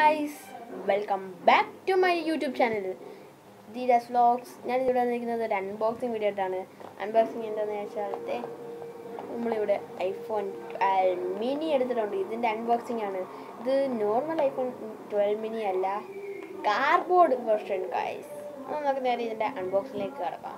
guys, welcome back to my YouTube channel DHEERA'S vlogs. ഞാൻ ഇവിടെ വന്നിരിക്കുന്നത് ഒരു അൺബോക്സിങ് വീഡിയോ ആയിട്ടാണ്. അൺബോക്സിങ് എന്താണെന്ന് വെച്ചാൽ നമ്മളിവിടെ ഐഫോൺ 12 മിനി എടുത്തിട്ടുണ്ട്. ഇതിൻ്റെ അൺബോക്സിങ് ആണ്. ഇത് നോർമൽ ഐഫോൺ 12 മിനി അല്ല, കാർഡ്ബോർഡ് വെർഷൻ ഗൈസ്. അപ്പോൾ നമുക്ക് നേരെ ഇതിൻ്റെ അൺബോക്സിങ്ങിലേക്ക് കടക്കാം.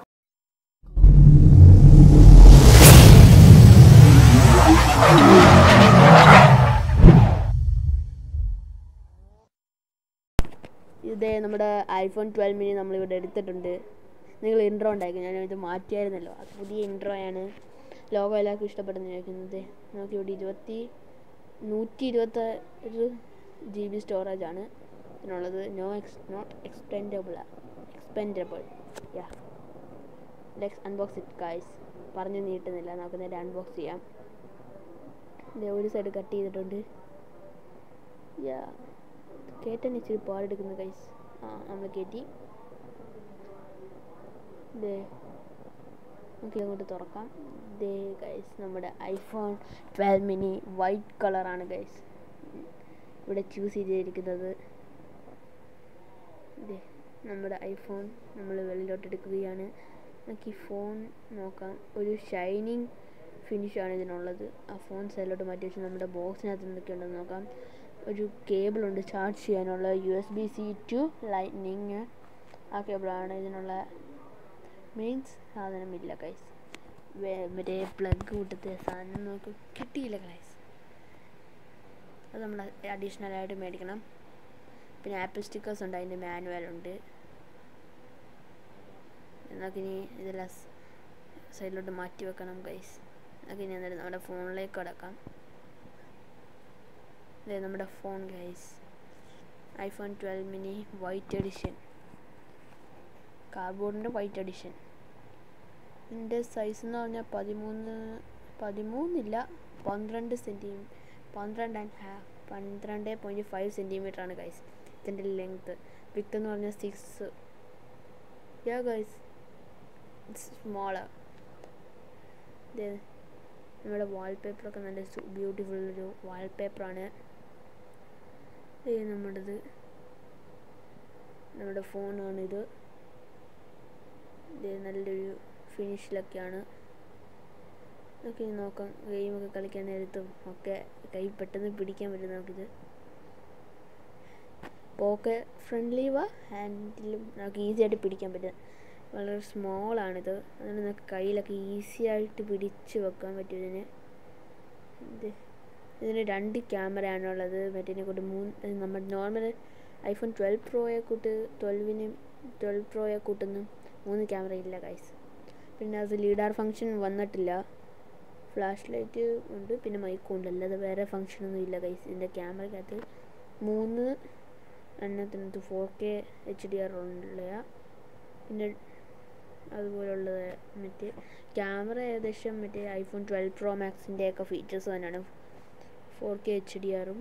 ഇതേ നമ്മുടെ ഐഫോൺ 12 മിനി നമ്മളിവിടെ എടുത്തിട്ടുണ്ട്. നിങ്ങൾ ഇൻട്രോ ഉണ്ടായിരിക്കും, ഞാനിത് മാറ്റിയായിരുന്നല്ലോ. അത് പുതിയ ഇൻട്രോയാണ്. ലോഗോ എല്ലാവർക്കും ഇഷ്ടപ്പെടുന്ന ചോദിക്കുന്നത്. നമുക്കിവിടെ 121 GB സ്റ്റോറേജ് ആണ് ഇതിനുള്ളത്. Not expendable. Yeah, let's unbox it guys. പറഞ്ഞു നീട്ടുന്നില്ല, നമുക്ക് നേരെ അൺബോക്സ് ചെയ്യാം. ഒരു സൈഡ് കട്ട് ചെയ്തിട്ടുണ്ട്. യാ, കേട്ടാൻ ഇച്ചിരി പാടെടുക്കുന്ന ഗൈസ്. നമ്മൾ കയറ്റി നമുക്ക് അങ്ങോട്ട് തുറക്കാം. ദേ ഗൈസ്, നമ്മുടെ ഐഫോൺ 12 മിനി വൈറ്റ് കളറാണ് ഗൈസ് ഇവിടെ ചൂസ് ചെയ്തിരിക്കുന്നത്. നമ്മുടെ ഐഫോൺ നമ്മൾ വെളിയിലോട്ട് എടുക്കുകയാണ്. നമുക്ക് ഈ ഫോൺ നോക്കാം. ഒരു ഷൈനിങ് ഫിനിഷാണ് ഇതിനുള്ളത്. ആ ഫോൺ സൈഡിലോട്ട് മാറ്റി വെച്ച് നമ്മുടെ ബോക്സിനകത്ത് എന്തൊക്കെയുണ്ടെന്ന് നോക്കാം. ഒരു കേബിളുണ്ട് ചാർജ് ചെയ്യാനുള്ള, USB-C to ലൈറ്റ്നിങ്. ആ കേബിളാണ് ഇതിനുള്ള. മെയിൻസ് സാധനമില്ല ഗൈസ്. മറ്റേ പ്ലഗ് കൂട്ടത്തെ സാധനം നമുക്ക് കിട്ടിയില്ല ഗൈസ്. അത് നമ്മൾ അഡീഷണലായിട്ട് മേടിക്കണം. പിന്നെ ആപ്പിൾ സ്റ്റിക്കേഴ്സ് ഉണ്ട്, അതിൻ്റെ മാനുവലുണ്ട്. നമുക്കിനി ഇതെല്ലാം സൈഡിലോട്ട് മാറ്റി വെക്കണം ഗൈസ്. നമുക്കിനി എന്നിട്ട് നമ്മുടെ ഫോണിലേക്ക് കിടക്കാം. ഇത് നമ്മുടെ phone guys, iPhone 12 mini white edition, കാർഡ്ബോർഡിൻ്റെ വൈറ്റ് എഡിഷൻ. ഇതിൻ്റെ സൈസ് എന്ന് പറഞ്ഞാൽ 12.5 സെൻറ്റിമീറ്ററാണ് ഗൈസ് ഇതിൻ്റെ ലെങ്ത്ത്. വിത്ത് എന്ന് പറഞ്ഞാൽ 6. യാ ഗൈസ്, ഇറ്റ്സ് സ്മോളർ. നമ്മുടെ വാൾപേപ്പറൊക്കെ നല്ല ബ്യൂട്ടിഫുൾ ഒരു വാൾപേപ്പറാണ്. നമ്മുടെ ഫോണാണിത്. ഇത് നല്ലൊരു ഫിനിഷിലൊക്കെയാണ്. നമുക്ക് നോക്കാം. ഗെയിമൊക്കെ കളിക്കാൻ നേരത്തും ഒക്കെ കൈ പെട്ടെന്ന് പിടിക്കാൻ പറ്റും. നമുക്കിത് പോക്കറ്റ് ഫ്രണ്ട്ലി ഹാൻഡിലും നമുക്ക് ഈസി ആയിട്ട് പിടിക്കാൻ പറ്റും. വളരെ സ്മോളാണിത്, അതുകൊണ്ട് നമുക്ക് കയ്യിലൊക്കെ ഈസി ആയിട്ട് പിടിച്ച് വെക്കാൻ പറ്റും ഇതിന്. ഇതിന് 2 ക്യാമറയാണുള്ളത്. മറ്റേതിനെ കൊണ്ട് 3. നമ്മുടെ നോർമൽ ഐഫോൺ 12 പ്രോയെ കൂട്ടുന്നു 3 ക്യാമറ ഇല്ല ഗൈസ്. പിന്നെ അത് ലീഡാർ ഫങ്ഷൻ വന്നിട്ടില്ല. ഫ്ലാഷ് ലൈറ്റ് ഉണ്ട്, പിന്നെ മൈക്കും ഉണ്ട്. അല്ലാതെ വേറെ ഫങ്ഷനൊന്നും ഇല്ല ഗൈസ്. ഇതിൻ്റെ ക്യാമറയ്ക്കകത്ത് 3 എണ്ണത്തിനകത്ത് 4K HDR ഉള്ള, പിന്നെ അതുപോലുള്ളത്. മറ്റേ ക്യാമറ ഏകദേശം മറ്റേ ഐഫോൺ 12 പ്രോ മാക്സിൻ്റെ ഒക്കെ ഫീച്ചേഴ്സ് തന്നെയാണ്. 4K HDRും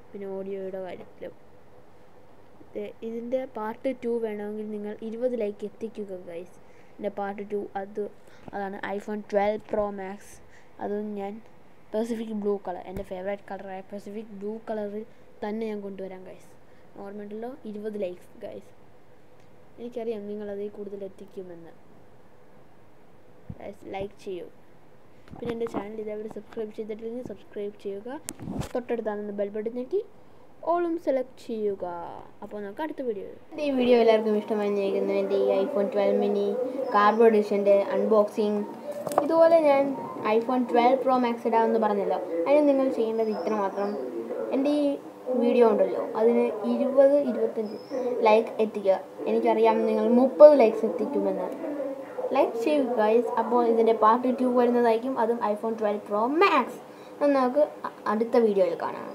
പിന്നെ ഓഡിയോയുടെ കാര്യത്തിലും. ഇതിൻ്റെ പാർട്ട് 2 വേണമെങ്കിൽ നിങ്ങൾ 20 ലൈക്ക് എത്തിക്കുക ഗൈസ്. ഇതിൻ്റെ പാർട്ട് 2 അതാണ് ഐഫോൺ 12 പ്രോ മാക്സ്. അതും ഞാൻ പസഫിക് ബ്ലൂ കളർ, എൻ്റെ ഫേവറേറ്റ് കളറായ പസഫിക് ബ്ലൂ കളറിൽ തന്നെ ഞാൻ കൊണ്ടുവരാം ഗൈസ്. നോർമലല്ലോ 20 likes guys. എനിക്കറിയാം നിങ്ങളതിൽ കൂടുതൽ എത്തിക്കുമെന്ന്. ലൈക്ക് ചെയ്യൂ. പിന്നെ എൻ്റെ ചാനൽ ഇതേപോലെ സബ്സ്ക്രൈബ് ചെയ്തിട്ടില്ലെങ്കിൽ സബ്സ്ക്രൈബ് ചെയ്യുക. തൊട്ടടുത്താണെന്ന് ബെൽ ബട്ടൺ ഞെക്കി ഓളും സെലക്ട് ചെയ്യുക. അപ്പോൾ നമുക്ക് അടുത്ത വീഡിയോ. ഈ വീഡിയോ എല്ലാവർക്കും ഇഷ്ടമായി നിൽക്കുന്നു. എൻ്റെ ഈ ഐഫോൺ 12 മിനി കാർഡ്ബോർഡ് എഡിഷൻ്റെ അൺബോക്സിങ്. ഇതുപോലെ ഞാൻ ഐഫോൺ 12 പ്രോ മാക്സ് ഇടാമെന്ന് പറഞ്ഞല്ലോ. അതിന് നിങ്ങൾ ചെയ്യേണ്ടത് ഇത്ര മാത്രം. എൻ്റെ ഈ വീഡിയോ ഉണ്ടല്ലോ, അതിന് 20-25 ലൈക്ക് എത്തിക്കുക. എനിക്കറിയാം നിങ്ങൾ 30 ലൈക്സ് എത്തിക്കുമെന്ന്. ലൈക്ക് ചെയ്യുക ഗൈസ്. അപ്പോൾ ഇതിൻ്റെ പാർട്ട് 2 വരുന്നതായിരിക്കും, അതും ഐഫോൺ 12 പ്രോ മാക്സ്. നമുക്ക് അടുത്ത വീഡിയോയിൽ കാണാം.